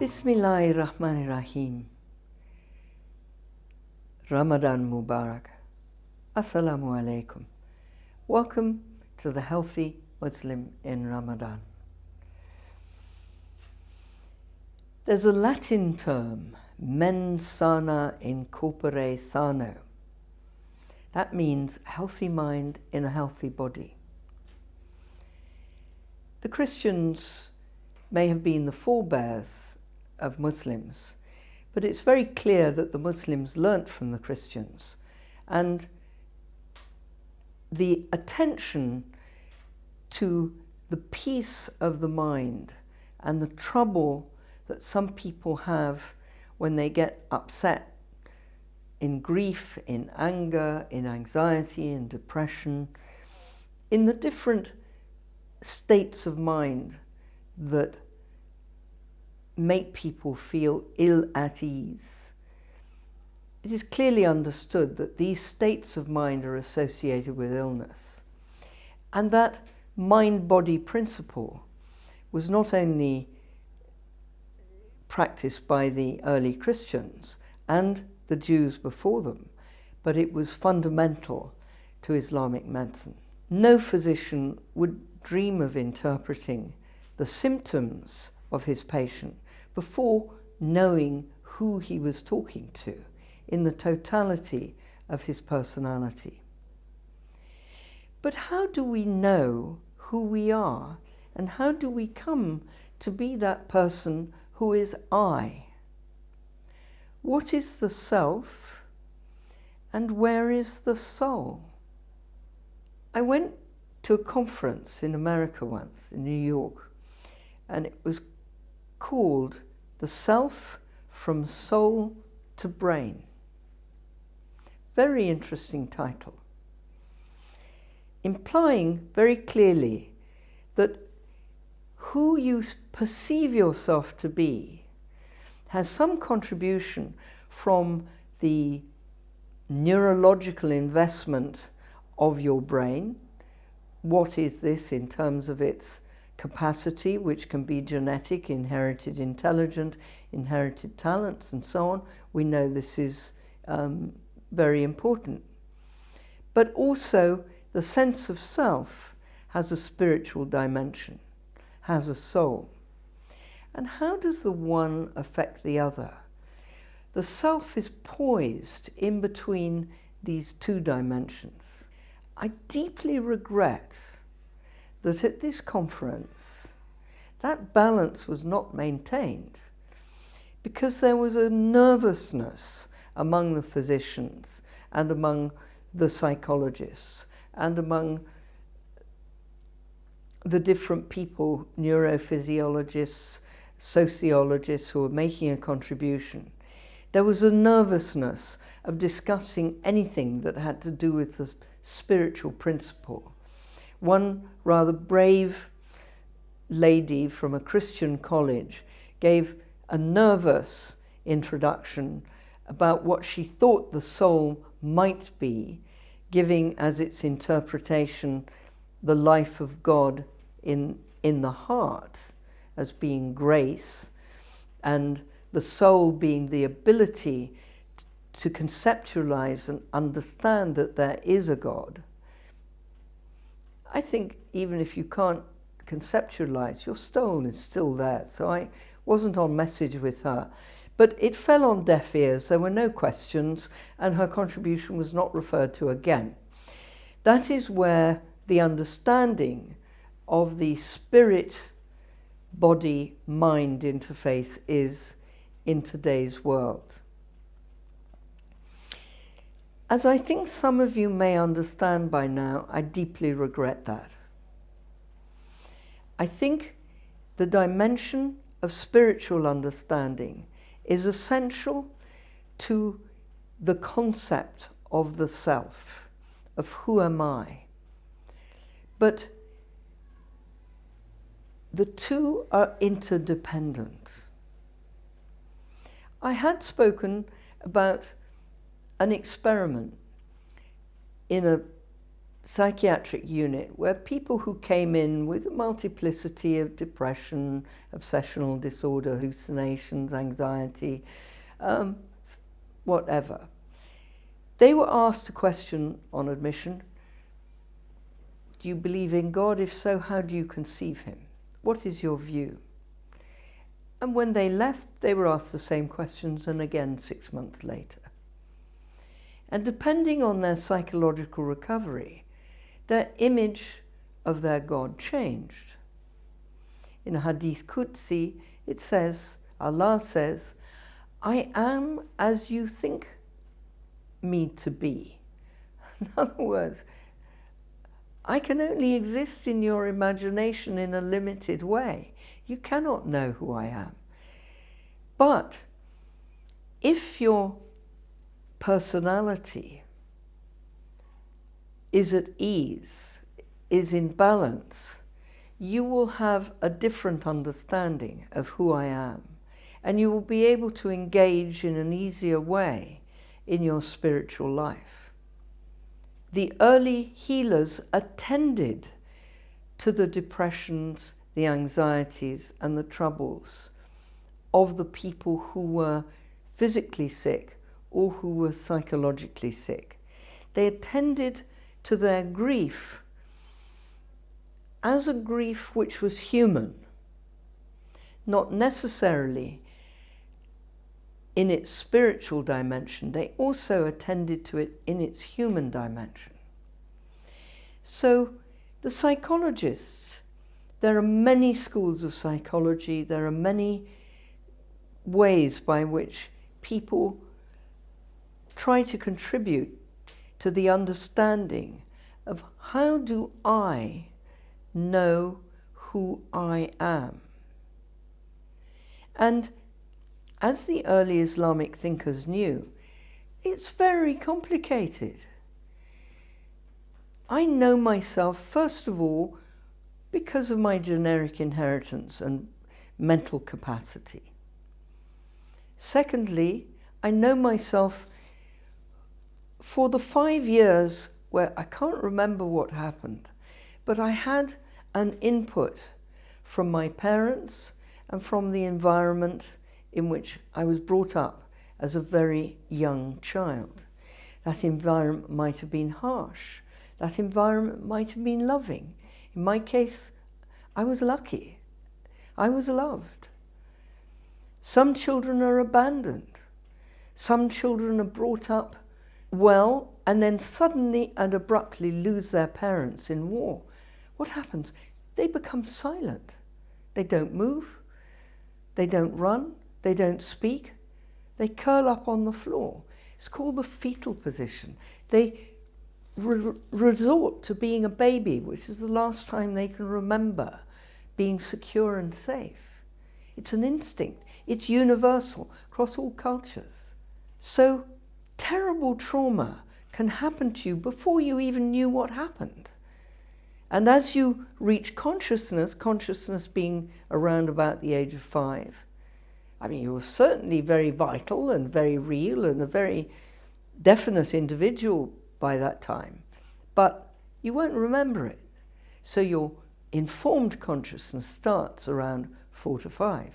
Bismillahirrahmanirrahim. Ramadan Mubarak. Assalamu alaikum. Welcome to the Healthy Muslim in Ramadan. There's a Latin term, mens sana in corpore sano. That means healthy mind in a healthy body. The Christians may have been the forebears of Muslims, but it's very clear that the Muslims learnt from the Christians, and the attention to the peace of the mind and the trouble that some people have when they get upset in grief, in anger, in anxiety, in depression, in the different states of mind that make people feel ill at ease. It is clearly understood that these states of mind are associated with illness, and that mind-body principle was not only practiced by the early Christians and the Jews before them, but it was fundamental to Islamic medicine. No physician would dream of interpreting the symptoms of his patient before knowing who he was talking to in the totality of his personality. But how do we know who we are, and how do we come to be that person who is I? What is the self, and where is the soul? I went to a conference in America once, in New York, and it was called The Self from Soul to Brain. Very interesting title, implying very clearly that who you perceive yourself to be has some contribution from the neurological investment of your brain. What is this in terms of its capacity, which can be genetic, inherited intelligence, inherited talents, and so on. We know this is very important. But also the sense of self has a spiritual dimension, has a soul. And how does the one affect the other? The self is poised in between these two dimensions. I deeply regret that at this conference, that balance was not maintained, because there was a nervousness among the physicians and among the psychologists and among the different people, neurophysiologists, sociologists who were making a contribution. There was a nervousness of discussing anything that had to do with the spiritual principle. One rather brave lady from a Christian college gave a nervous introduction about what she thought the soul might be, giving as its interpretation the life of God in the heart as being grace, and the soul being the ability to conceptualize and understand that there is a God. I think even if you can't conceptualize, your soul is still there. So I wasn't on message with her. But it fell on deaf ears. There were no questions, and her contribution was not referred to again. That is where the understanding of the spirit-body-mind interface is in today's world. As I think some of you may understand by now, I deeply regret that. I think the dimension of spiritual understanding is essential to the concept of the self, of who am I. But the two are interdependent. I had spoken about an experiment in a psychiatric unit where people who came in with a multiplicity of depression, obsessional disorder, hallucinations, anxiety, whatever, they were asked a question on admission: do you believe in God? If so, how do you conceive him? What is your view? And when they left, they were asked the same questions, and again 6 months later. And depending on their psychological recovery, their image of their God changed. In a Hadith Qudsi, it says, Allah says, I am as you think me to be. In other words, I can only exist in your imagination in a limited way. You cannot know who I am. But if your personality is at ease, is in balance, you will have a different understanding of who I am, and you will be able to engage in an easier way in your spiritual life. The early healers attended to the depressions, the anxieties, and the troubles of the people who were physically sick or who were psychologically sick. They attended to their grief as a grief which was human, not necessarily in its spiritual dimension. They also attended to it in its human dimension. So the psychologists, there are many schools of psychology, there are many ways by which people try to contribute to the understanding of how do I know who I am. And as the early Islamic thinkers knew, it's very complicated. I know myself, first of all, because of my generic inheritance and mental capacity. Secondly, I know myself for the 5 years where I can't remember what happened, but I had an input from my parents and from the environment in which I was brought up as a very young child. That environment might have been harsh. That environment might have been loving. In my case, I was lucky. I was loved. Some children are abandoned. Some children are brought up well and then suddenly and abruptly lose their parents in war. What happens? They become silent. They don't move. They don't run. They don't speak. They curl up on the floor. It's called the fetal position. They resort to being a baby, which is the last time they can remember being secure and safe. It's an instinct. It's universal across all cultures. So terrible trauma can happen to you before you even knew what happened. And as you reach consciousness, consciousness being around about the age of 5, I mean, you're certainly very vital and very real and a very definite individual by that time, but you won't remember it. So your informed consciousness starts around 4 to 5.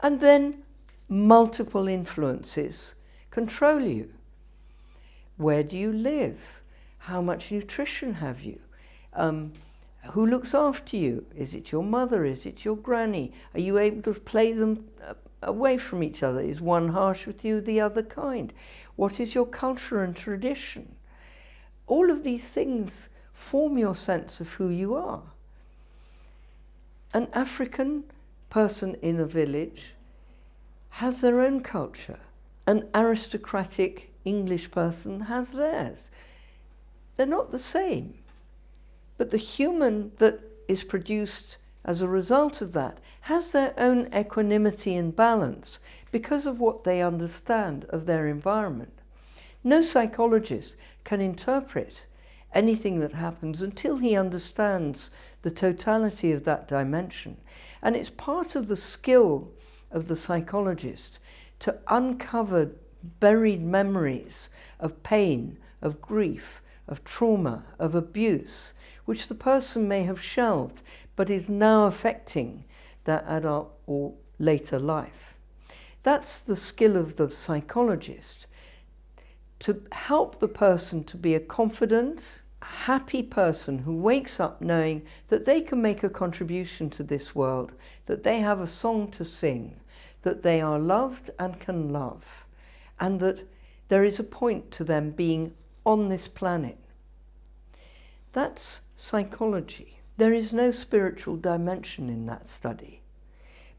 And then multiple influences control you. Where do you live? How much nutrition have you? Who looks after you? Is it your mother? Is it your granny? Are you able to play them away from each other? Is one harsh with you, the other kind? What is your culture and tradition? All of these things form your sense of who you are. An African person in a village has their own culture. An aristocratic English person has theirs. They're not the same. But the human that is produced as a result of that has their own equanimity and balance because of what they understand of their environment. No psychologist can interpret anything that happens until he understands the totality of that dimension. And it's part of the skill of the psychologist to uncover buried memories of pain, of grief, of trauma, of abuse, which the person may have shelved, but is now affecting their adult or later life. That's the skill of the psychologist, to help the person to be a confident, happy person who wakes up knowing that they can make a contribution to this world, that they have a song to sing, that they are loved and can love, and that there is a point to them being on this planet. That's psychology. There is no spiritual dimension in that study,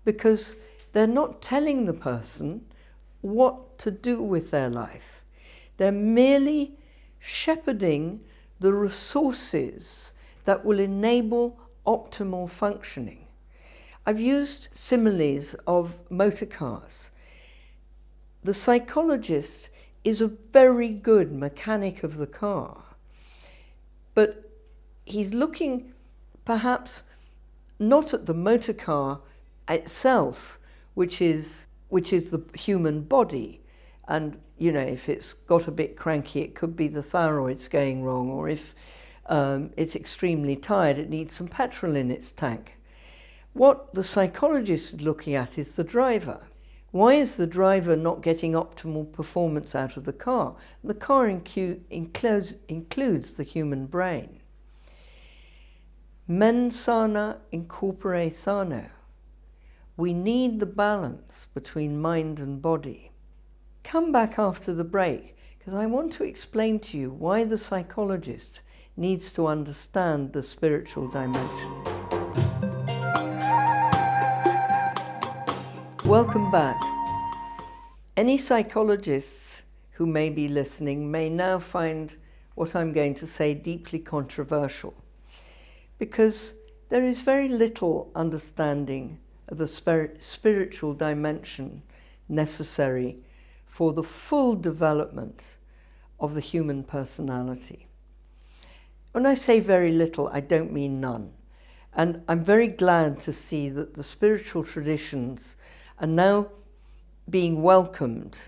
because they're not telling the person what to do with their life. They're merely shepherding the resources that will enable optimal functioning. I've used similes of motor cars. The psychologist is a very good mechanic of the car, but he's looking perhaps not at the motor car itself, which is the human body, and you know, if it's got a bit cranky, it could be the thyroid's going wrong, or if it's extremely tired, it needs some petrol in its tank. What the psychologist is looking at is the driver. Why is the driver not getting optimal performance out of the car? The car includes the human brain. Mens sana in corpore sano. We need the balance between mind and body. Come back after the break, because I want to explain to you why the psychologist needs to understand the spiritual dimension. Welcome back. Any psychologists who may be listening may now find what I'm going to say deeply controversial, because there is very little understanding of the spiritual dimension necessary for the full development of the human personality. When I say very little, I don't mean none. And I'm very glad to see that the spiritual traditions are now being welcomed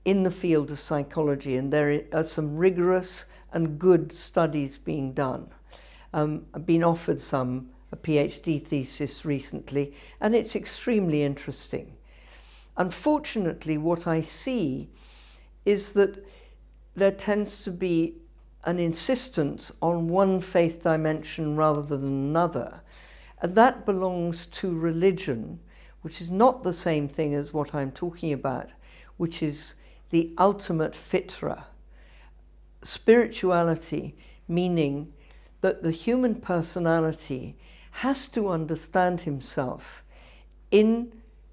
in the field of psychology, and there are some rigorous and good studies being done. I've been offered a PhD thesis recently, and it's extremely interesting. Unfortunately, what I see is that there tends to be an insistence on one faith dimension rather than another, and that belongs to religion, which is not the same thing as what I'm talking about, which is the ultimate fitra. Spirituality, meaning that the human personality has to understand himself in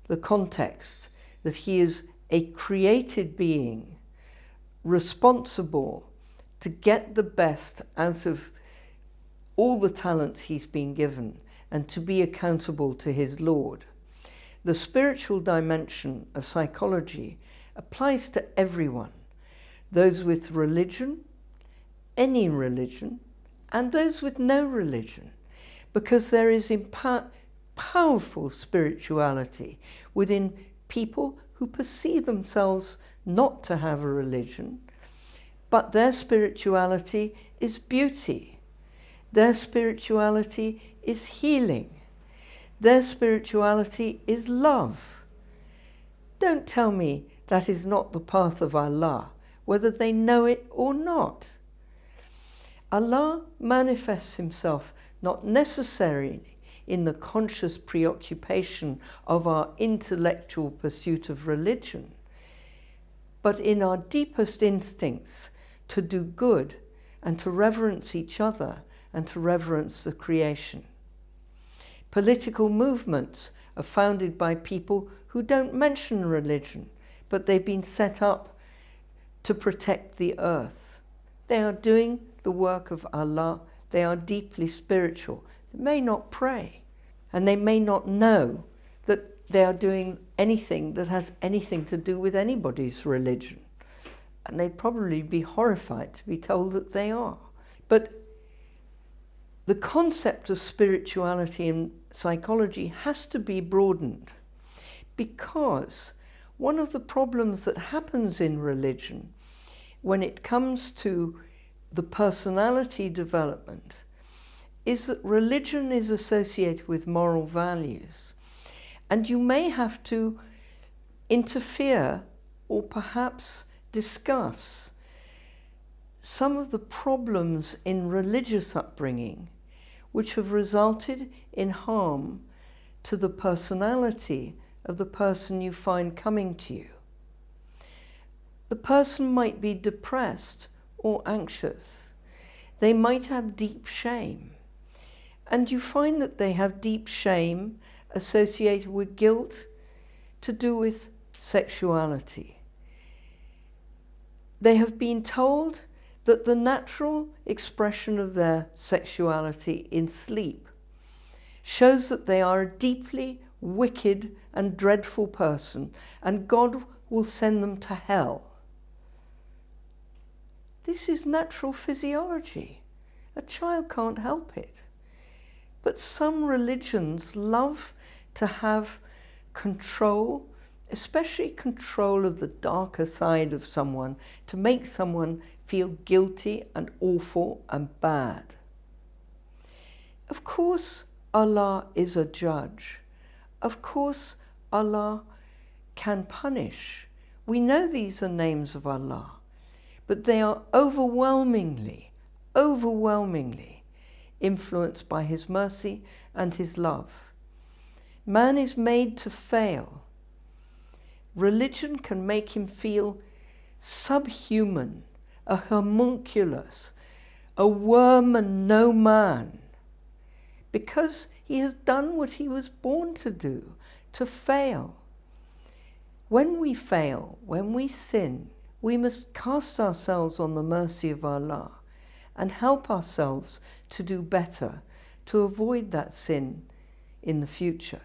the context that he is a created being, responsible to get the best out of all the talents he's been given, and to be accountable to his Lord. The spiritual dimension of psychology applies to everyone, those with religion, any religion, and those with no religion, because there is powerful spirituality within people who perceive themselves not to have a religion, but their spirituality is beauty. Their spirituality is healing. Their spirituality is love. Don't tell me that is not the path of Allah, whether they know it or not. Allah manifests himself not necessarily in the conscious preoccupation of our intellectual pursuit of religion, but in our deepest instincts to do good and to reverence each other and to reverence the creation. Political movements are founded by people who don't mention religion, but they've been set up to protect the earth. They are doing the work of Allah. They are deeply spiritual. They may not pray, and they may not know that they are doing anything that has anything to do with anybody's religion. And they'd probably be horrified to be told that they are. But the concept of spirituality in psychology has to be broadened, because one of the problems that happens in religion when it comes to the personality development is that religion is associated with moral values, and you may have to interfere or perhaps discuss some of the problems in religious upbringing which have resulted in harm to the personality of the person you find coming to you. The person might be depressed or anxious. They might have deep shame. And you find that they have deep shame associated with guilt to do with sexuality. They have been told that the natural expression of their sexuality in sleep shows that they are a deeply wicked and dreadful person, and God will send them to hell. This is natural physiology. A child can't help it. But some religions love to have control, especially control of the darker side of someone, to make someone feel guilty and awful and bad. Of course, Allah is a judge. Of course, Allah can punish. We know these are names of Allah, but they are overwhelmingly influenced by His mercy and His love. Man is made to fail. Religion can make him feel subhuman, a homunculus, a worm and no man, because he has done what he was born to do, to fail. When we fail, when we sin, we must cast ourselves on the mercy of Allah and help ourselves to do better, to avoid that sin in the future.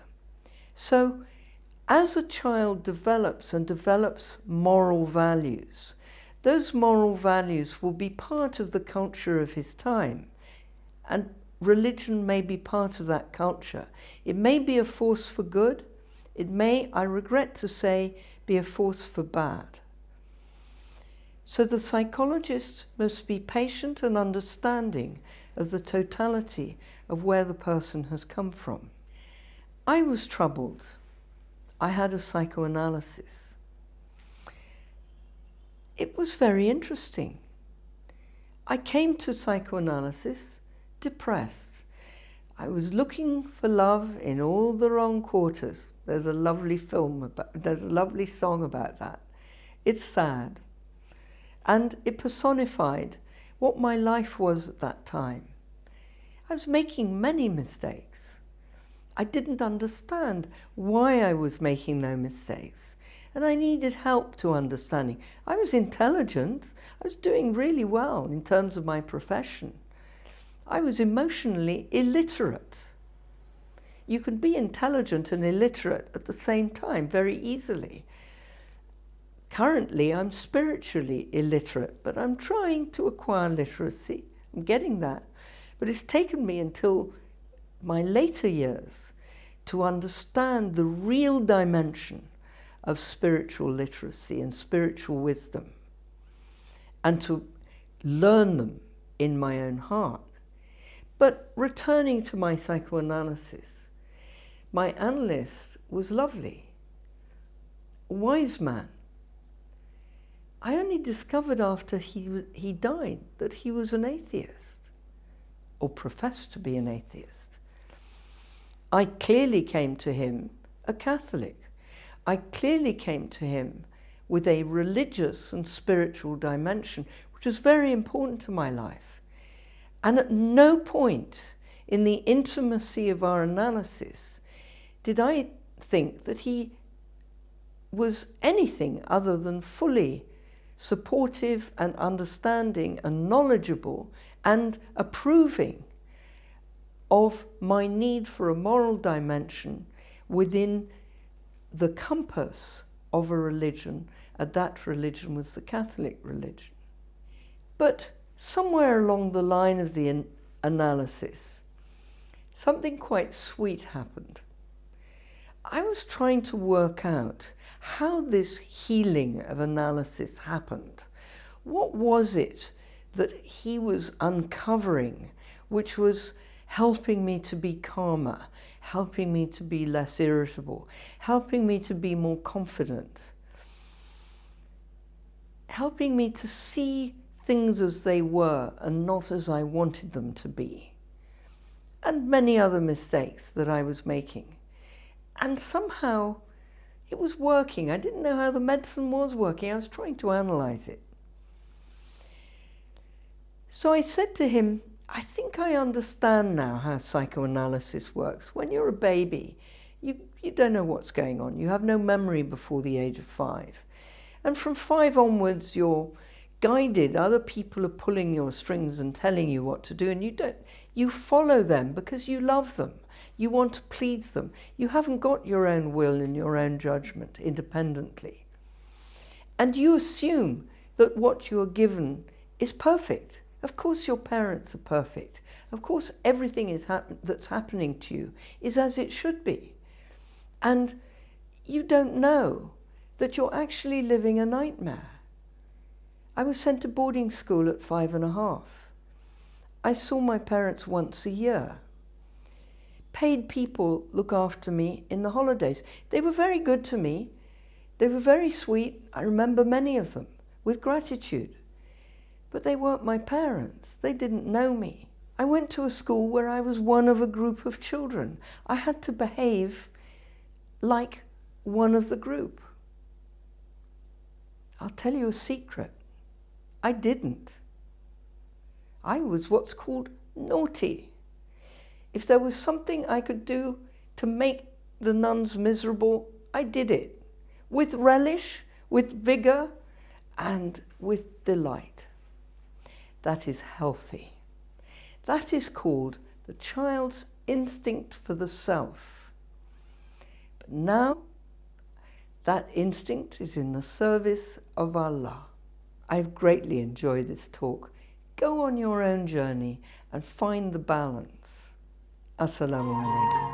So, as a child develops moral values, those moral values will be part of the culture of his time, and religion may be part of that culture. It may be a force for good, it may, I regret to say, be a force for bad. So the psychologist must be patient and understanding of the totality of where the person has come from. I was troubled. I had a psychoanalysis. It was very interesting. I came to psychoanalysis depressed. I was looking for love in all the wrong quarters. There's a lovely there's a lovely song about that. It's sad. And it personified what my life was at that time. I was making many mistakes. I didn't understand why I was making those mistakes, and I needed help to understanding. I was intelligent. I was doing really well in terms of my profession. I was emotionally illiterate. You can be intelligent and illiterate at the same time very easily. Currently, I'm spiritually illiterate, but I'm trying to acquire literacy. I'm getting that. But it's taken me until my later years to understand the real dimension of spiritual literacy and spiritual wisdom, and to learn them in my own heart. But returning to my psychoanalysis, my analyst was lovely, a wise man. I only discovered after he died that he was an atheist, or professed to be an atheist. I clearly came to him a Catholic. I clearly came to him with a religious and spiritual dimension, which was very important to my life. And at no point in the intimacy of our analysis did I think that he was anything other than fully supportive and understanding and knowledgeable and approving of my need for a moral dimension within the compass of a religion, and that religion was the Catholic religion. But somewhere along the line of the analysis, something quite sweet happened. I was trying to work out how this healing of analysis happened. What was it that he was uncovering, which was helping me to be calmer, helping me to be less irritable, helping me to be more confident, helping me to see things as they were and not as I wanted them to be, and many other mistakes that I was making. And somehow it was working. I didn't know how the medicine was working. I was trying to analyze it. So I said to him, I think I understand now how psychoanalysis works. When you're a baby, you don't know what's going on. You have no memory before the age of 5. And from 5 onwards, you're guided. Other people are pulling your strings and telling you what to do, and you follow them because you love them. You want to please them. You haven't got your own will and your own judgment independently. And you assume that what you are given is perfect. Of course your parents are perfect. Of course everything that's happening to you is as it should be. And you don't know that you're actually living a nightmare. I was sent to boarding school at 5½. I saw my parents once a year. Paid people look after me in the holidays. They were very good to me. They were very sweet. I remember many of them with gratitude. But they weren't my parents. They didn't know me. I went to a school where I was one of a group of children. I had to behave like one of the group. I'll tell you a secret. I didn't. I was what's called naughty. If there was something I could do to make the nuns miserable, I did it. With relish, with vigor, and with delight. That is healthy. That is called the child's instinct for the self. But now, that instinct is in the service of Allah. I've greatly enjoyed this talk. Go on your own journey and find the balance. Assalamu alaikum.